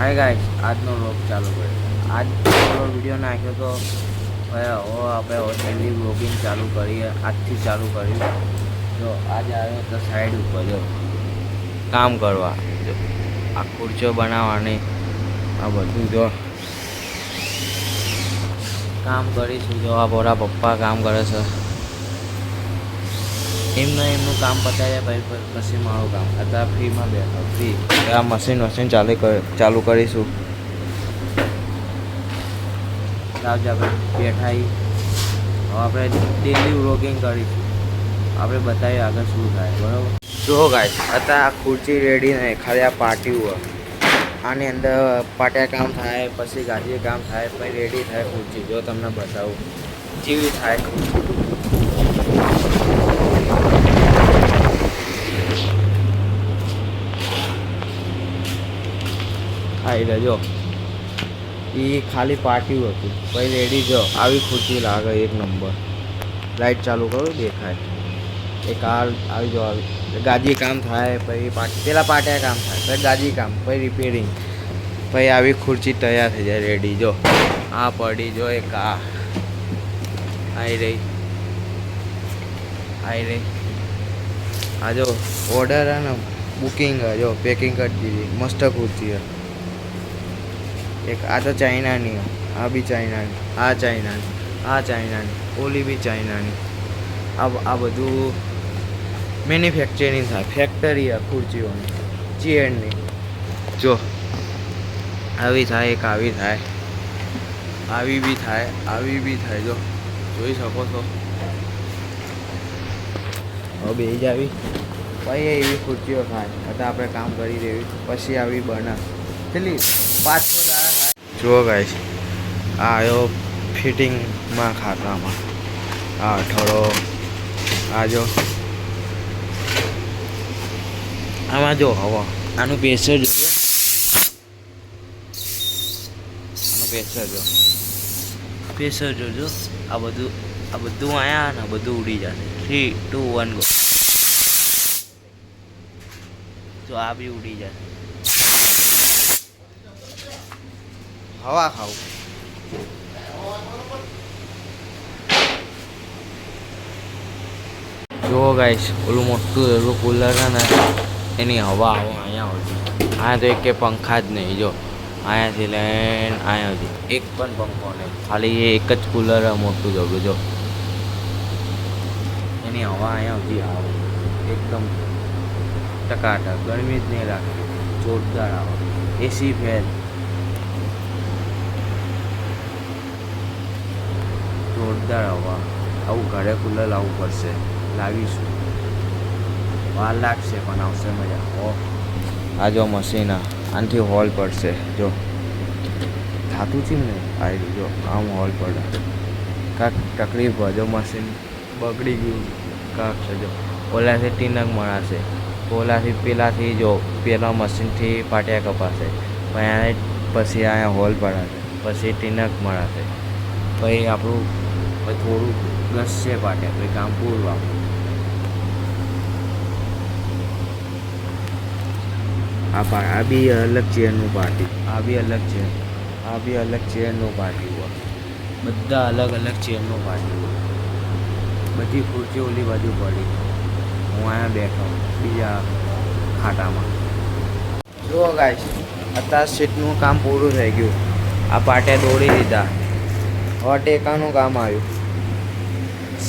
Hi guys, આજનો vlog ચાલુ કર્યો. આજ થોડો વિડીયો નાખ્યો તો હવે આપણે ડેલી વ્લોગિંગ ચાલુ કરીએ. આજથી ચાલુ કર્યું. જો આજે આવ્યો તો સાઈડ ઉપર જો કામ કરવા, જો આ ખુરશીઓ બનાવવાની, આ બધું જો કામ કરીશું. જો આ બોરા પપ્પા કામ કરે છે. એમનું કામ પતાવ્યા ભાઈ, પછી મારું કામ. અત્યારે ફ્રીમાં બેઠા, ફ્રી આ મશીન ચાલુ કરીશું. આપણે બેઠા હવે આપણે ડેલી વ્લોગિંગ કરીશું. આપણે બતાવીએ આગળ શું થાય. બરાબર? જો ગાઈસ, અત્યારે આ ખુરશી રેડી નહીં, ખાલી આ પાટિયું હોય. આની અંદર પાટિયા કામ થાય, પછી ગાદી કામ થાય, પછી રેડી થાય ખુરશી. જો તમને બતાવું કેવી થાય. આવી જો એ ખાલી પાટિયું હતું, પછી રેડી. જો આવી ખુરશી લાગે એક નંબર. લાઈટ ચાલુ કરું, દેખાય. એક આવી જો આવી ગાદી કામ થાય, પછી પેલા પાટિયા કામ થાય, પછી ગાદી કામ, પછી રિપેરિંગ, પછી આવી ખુરશી તૈયાર થઈ જાય રેડી. જો આ પડી, જો એક આવી રહી. આ જો ઓર્ડર હે ને, બુકિંગ હે. જો પેકિંગ કરી દીધી, મસ્ત ખુરશી હે. એક આ તો ચાઇનાની, આ બી ચાઇનાની, આ ચાઇનાની, આ ચાઇનાની, ઓલી બી ચાઇનાની. આ બધું મેન્યુફેક્ચરિંગ થાય, ફેક્ટરી આ ખુરશીઓની, ચેરની. જો આવી થાય, એક આવી થાય, આવી બી થાય, આવી બી થાય. જો જોઈ શકો છો. હવે બે જ આવી, પછી એવી ખુરશીઓ થાય. અત્યારે આપણે કામ કરી દેવી, પછી આવી બને. કેટલી 5-6 દાડા થાય. જુઓ ગાઈસ, આ આવ્યો ફિટિંગમાં ખાતામાં. આ અઠોડો આ જો આમાં જો હવા, આનું પ્રેશર જોજો, આનું પ્રેશર જોજો. આ બધું આયા ને બધું ઉડી જશે. 3, 2, 1 ગો. જો આ બી ઉડી જશે. હવા ખાવું. જુઓ ગાઈસ, ઓલું મોટું એવું કુલર છે ને, એની હવા આવો અહીંયા આવતી. અહીંયા તો એક પંખા જ નહીં. જો અહીંયાથી લઈને અહીંયા સુધી એક પણ પંખો નહીં, ખાલી એક જ કુલર મોટું જગું. જો એની હવા અહીંયા સુધી આવે, એકદમ ટકાટક, ગરમી જ નહીં લાગતી, જોરદાર આવે. એસી ફેન જોરદાર હવા. આવું ઘરે કુલર લાવવું પડશે, લાવીશું. વાર લાગશે પણ આવશે મજા. આ જો મશીન, આનાથી હોલ પડશે. જો થાતું છે ને, આવી જો આમ હોલ પડે. કાંક તકલીફ હોય, જો મશીન બગડી ગયું કાંક છે. જો ઓલાથી ટીનક મળાશે, ઓલાથી પેલાથી જો પેલા મશીનથી પાટિયા કપાશે, પછી અહીંયા હોલ પડાશે, પછી ટીનક મળાશે, પછી આપણું થોડું ઘસશે પાટિયા, પછી કામ પૂરું આપણું. આ બી અલગ ચેરનું પાટી, આ બી અલગ ચેર, આ બી અલગ ચેરનું પાટી હોય. બધા અલગ અલગ ચેરનું પાટી હોય. બધી ખુરશી ઓલી બાજુ પડી. હું અહીંયા બેઠો બીજા ખાટામાં. જુઓ ગાઈસ, અત્યારે સીટનું કામ પૂરું થઈ ગયું. આ પાટિયા દોડી દીધા. હવે ટેકાનું કામ આવ્યું.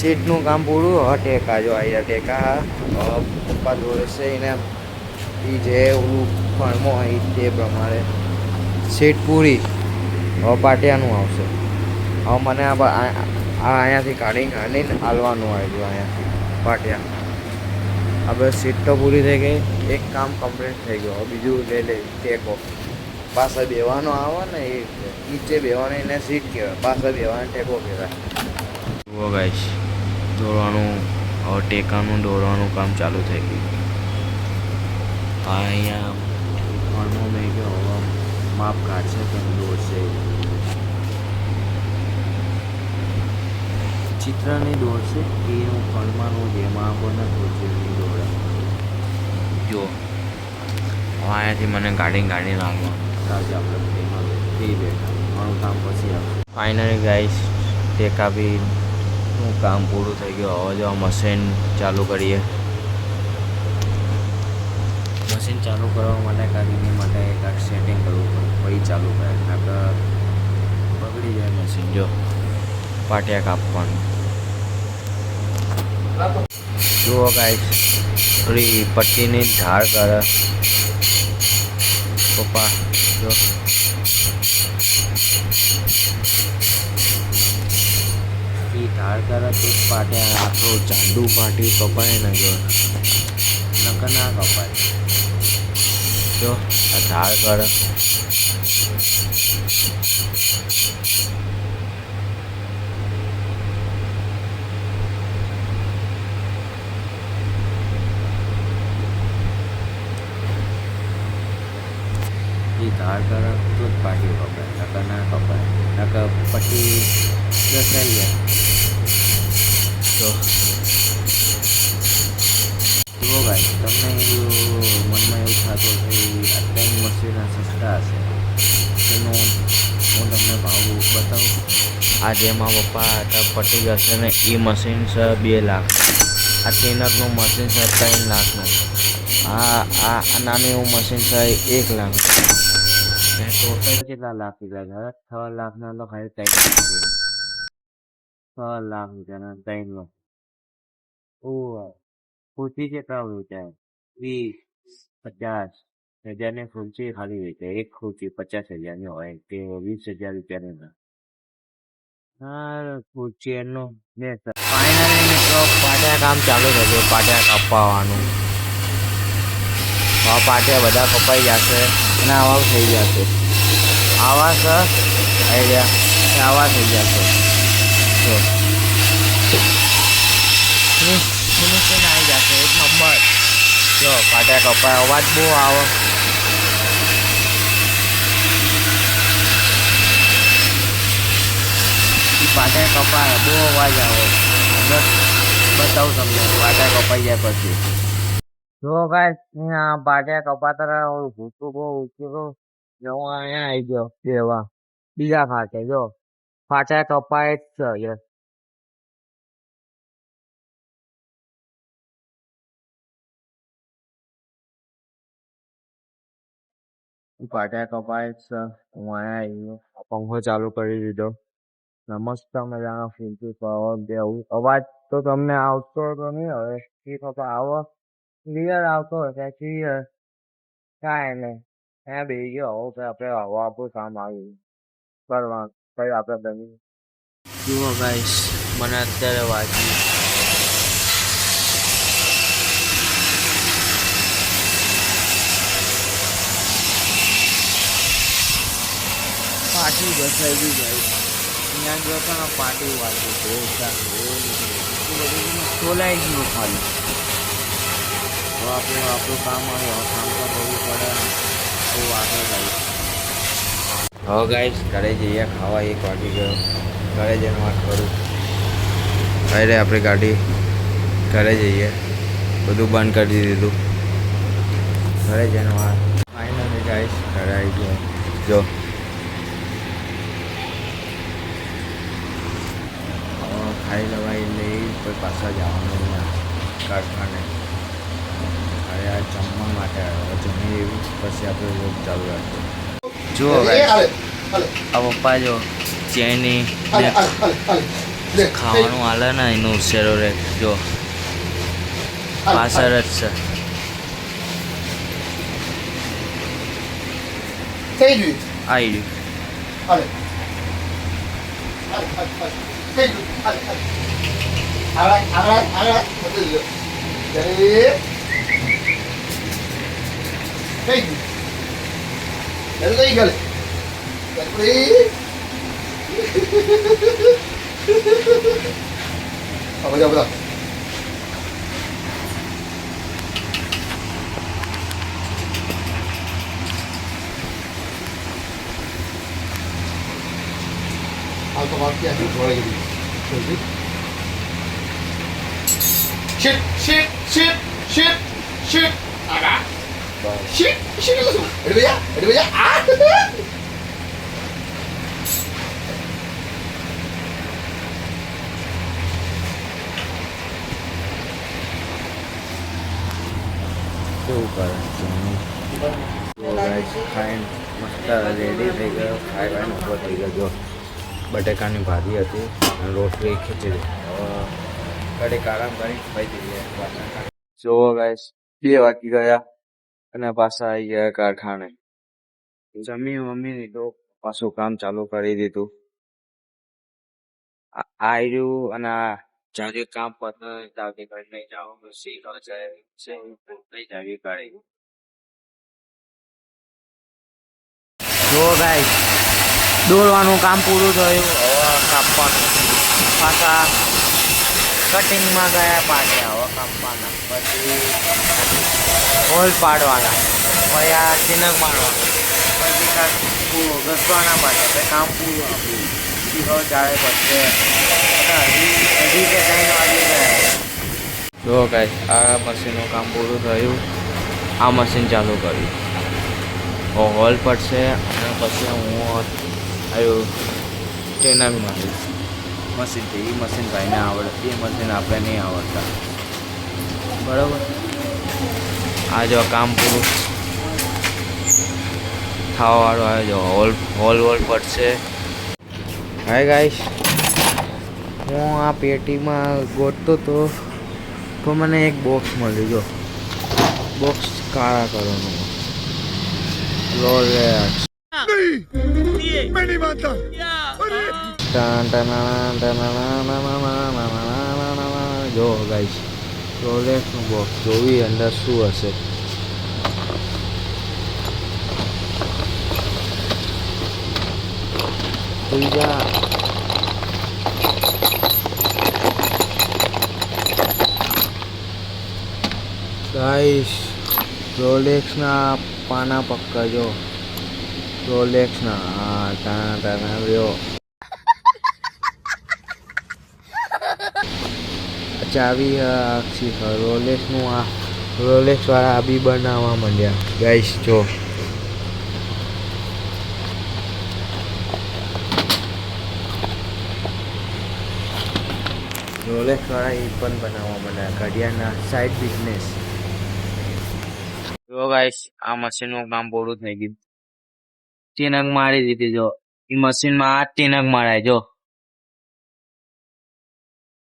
સીટનું કામ પૂરું. હવે ટેકા જો આવ્યા. ટેકા પપ્પા દોડશે એને, એ જે ઓલું ફળમાં હોય તે પ્રમાણે સીટ પૂરી. હવે પાટિયાનું આવશે. હવે મને અહીંયાથી કાઢીને હાલવાનું આવ્યું. અહીંયાથી પાટિયા. હવે સીટ તો પૂરી થઈ ગઈ, એક કામ કમ્પ્લીટ થઈ ગયું. હવે બીજું લે ટેકો. પાછળ બેવાનો આવે ને, એ નીચે બેવાનો એને સીટ કહેવાય, પાછળ બેવાનો ટેકો કહેવાય. જુઓ ગાઈસ, દોડવાનું હવે ટેકાનું દોડવાનું કામ ચાલુ થઈ ગયું. અહીંયા ફળમાં મેં ગયો, હવે માપ કાઢશે પણ દોડશે. ચિત્રની દોડશે એનું ફળમાંનું જે માપ ને દોડશે એની દોડે. જો અહીંયાથી મને ગાડી નાખવા આવજે આપણે ફ્રીમાં ફ્રી બેઠા ઘણું કામ પછી આવે. ફાઇનલી ગાઈસ ટેકાબીનું કામ પૂરું થઈ ગયું. હવે જો મશીન ચાલુ કરીએ. મશીન ચાલુ કરવા માટે કાઢીને માટે કાંઈક સેટિંગ કરવું પડે પછી ચાલુ કરે. નકર બગડી જાય મશીન. જો પાટિયા કાપવાનું જુઓ ગાઈસ થોડી પટ્ટીની ધાર કરે પપ્પા. જો એ ધાર કરે તો પાટિયા આખું ચાંદુ પાટી કપાય ને જો નકર ના કપાય. જો આ ધાર કરે ધાર કરે તો જ પાટી કપાય નકર ના કપાય. નકર પછી દસાઈ જાય. તો જુઓ ભાઈ તમને એવું મનમાં એવું થતું કે આ ત્રણ મશીન સસ્તા હશે તેનો હું તમને ભાવ બતાવું. આ જેમાં પપ્પા હતા પટી જશે ને એ મશીન છે 2 લાખ. આ ટેનરનું મશીન છે 3 લાખનું. આ નાનું એવું મશીન છે 1 લાખ. ટોટલ કેટલા લાખ રૂપિયા? 6 લાખના તો ખાલી 3 લાખ રૂપિયાના 3 લાખ. ખુરશી કેટલા વેચાય? 20-50 હજારની ખુરશી ખાલી વેચાય. એક ખુરશી 50,000ની હોય તે 20,000 રૂપિયાની ના. હા ખુરશી એનો ફાઇનલી મિત્રો પાટિયા કામ ચાલુ થશે. પાટિયા કાપવાનું પાટિયા બધા કપાઈ જશે અને આવા થઈ જશે. આવા છે આઈડિયા આવા થઈ જશે. જો ફિનિશિંગ આવી જશે એક નંબર. જો પાટિયા કપાય અવાજ બહુ આવે. પાટિયા કપાય બહુ અવાજ આવે. બતાવું તમને પાટિયા કપાઈ જાય પછી. જો કાંઈ પાટિયા કપાતા ભૂતું બહુ ઉચકો જવું અહીંયા આવી ગયો દેવા બીજા ખાતે. જો પાટિયા કપાય જ છે. પાટિયા કપાય જ છે. હું અહીંયા આવી ગયો. પંખો ચાલુ કરી દીધો. મસ્ત મજાનો ફીલથી દેવું. અવાજ તો તમને આવતો તો નહીં હવે ઠીક હવે આવો ક્લિયર આવતો હશે. ક્લિયર કાંઈ નહીં ત્યાં બેસી ગયો. હવે આપણે આપણું કામ આવ્યું કરવાનું કઈ આપણે બની. જુઓ ગાઈસ મને અત્યારે વાંચી પાટી ઘસાઈ ગઈ ગાઈસ. અહીંયા જો તો પાટી વાંચી ખોલાઈ ગયું ખાલી. તો આપણે આપણું કામ આવ્યું કામ તો કરવું પડે. બહુ આગળ ગાઈસ. હવે ગાઈસ ઘરે જઈએ ખાવા. 1 વાગી ગયો. ઘરે જઈને વાત કરું. અરે આપણી ગાડી ઘરે જઈએ. બધું બંધ કરી દીધું. ઘરે જઈને વાત. ફાઇનલી ગાઈસ ઘરે આવી ગયો. જો ખાઈ લવાઈ લઈ કોઈ પાછા જવાનું કારખાને. અરે આ જમવા માટે આવ્યો. જમી એવી પછી આપણે રોગ ચાલુ રાખીએ. જુઓ આ પપ્પા જો ચેની ખાવાનું હાલે ને એનું ઉછેરો રે. જો પાછળ જ છે. આવી Apa automatik aja boleh gitu. Shoot. Ada. બસ શીટ લો છું એડ ભૈયા આ કેવું કરે તો ગાઈસ ખાઈને મસ્ત રેડી થઈ ગયો ખાઈને ઊભો થઈ ગયો જો બટેકાની ભાજી હતી અને રોટલી ખીચડી હવે ઘડીક આરામ કરી ખાઈ જઈએ જો ગાઈસ 2 વાગી ગયા અને પાછા આવી ગયા કારખાને જમી મમ્મી લીધો પાછું કામ ચાલુ કરી દીધું આયરું અને જાજે કામ પતે તાકે કરી નહીં જાઓ શીખ જાય છે નહીં જાવી કરી જો ગાઈસ દોરવાનું કામ પૂરું થયું હવે કાપવાનું પાછા કટિંગમાં ગયા પાછા હવે કાપવાના પછી હોલ પાડવાના પછી આ ચિનક મારવાનું પછી ઘસવાના પાછા પછી કામ પૂરું આપણું શીખો જાય પછી હજી કે 3 વાગી ગયા જો ગાઈસ આ મશીનનું કામ પૂરું થયું આ મશીન ચાલુ કર્યું હોલ પડશે અને પછી હું આવ્યું ટેનક મારીશ મશીનથી એ મશીન ભાઈને આવડે એ મશીન આપણે નહીં આવડતા બરાબર આ જો કામ પૂરું થવાવાળું આવે જો હોલ પડશે હાય ગાઈસ હું આ પેટીમાં ગોતતો તો મને એક બોક્સ મળ્યું જો બોક્સ કાળા કલરનું રોલેક્સ જો ગાઈસ રોલેક્સનું બોક્સ જોવી અંદર શું હશે બીજા ગાઈસ રોલેક્સના પાના પક્કા જો રોલેક્સના હા ટાણા રહ્યો ચાવી આખી રોલેક્સનું આ રોલેક્સ વાળા આ બી બનાવવા માંડ્યા ગાઈસ જો રોલેક્સ વાળા એ પણ બનાવવા માંડ્યા ઘડિયાળના સાઈડ બિઝનેસ જો ગાઈસ આ મશીનનું કામ પૂરું થઈ ગયું ટીનક મારી દીધી જો એ મશીનમાં આ ટીનક મારાય જો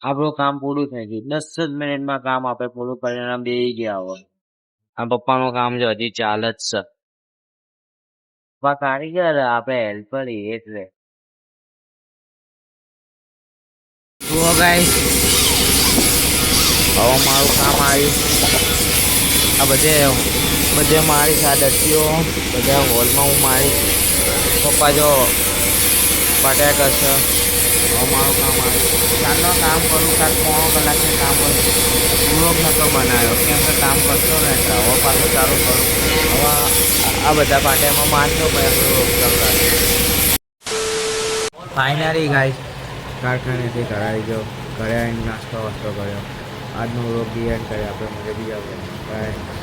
આપણું કામ પૂરું થઈ ગયું 10 જ મિનિટમાં કામ આપણે પૂરું કરીને બેસી ગયા હોય આ પપ્પાનું કામ જો હજી ચાલે જ છે પપ્પા કારીગર આપણે હેલ્પર એટલે જુઓ ગાઈસ હવે મારું કામ આવ્યું આ બધે મારી સાદતીઓ બધા હોલમાં હું મારી પપ્પા જો પટ્યા કરશે હવે મારું કામ આવ્યું ચાલો કામ કરું 3 કલાકનું કામ કરું વ્લોગ નહોતો બનાવ્યો કેમ કે કામ કરતો ને એટલે હવે પાછું ચાલુ કરું હવે આ બધા પાટિયામાં મારતો પછી ફાઇનલી ગાઈસ કારખાનેથી ઘરે આવી ગયો ઘરે આવીને નાસ્તો વાસ્તો કર્યો આજનો વ્લોગ બી એન્ડ કર્યો આપણે મજા બી આવે બાય